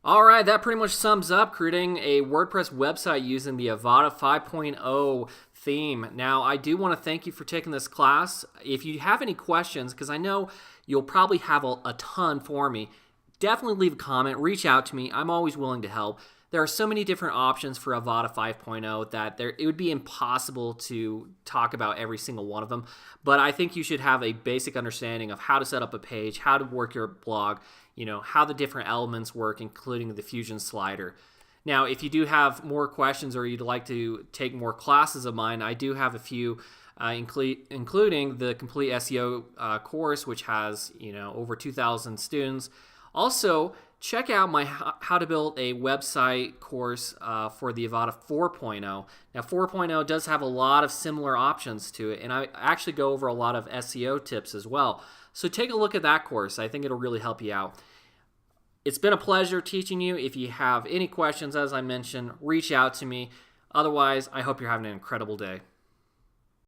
All right, that pretty much sums up creating a WordPress website using the Avada 5.0 theme. Now, I do want to thank you for taking this class. If you have any questions, because I know you'll probably have a ton for me, definitely leave a comment, reach out to me. I'm always willing to help. There are so many different options for Avada 5.0 that it would be impossible to talk about every single one of them. But I think you should have a basic understanding of how to set up a page, how to work your blog, how the different elements work, including the Fusion slider. Now, if you do have more questions or you'd like to take more classes of mine, I do have a few, including the Complete SEO course, which has over 2,000 students. Also, check out my How to Build a Website course for the Avada 4.0. Now, 4.0 does have a lot of similar options to it, and I actually go over a lot of SEO tips as well. So take a look at that course. I think it'll really help you out. It's been a pleasure teaching you. If you have any questions, as I mentioned, reach out to me. Otherwise, I hope you're having an incredible day.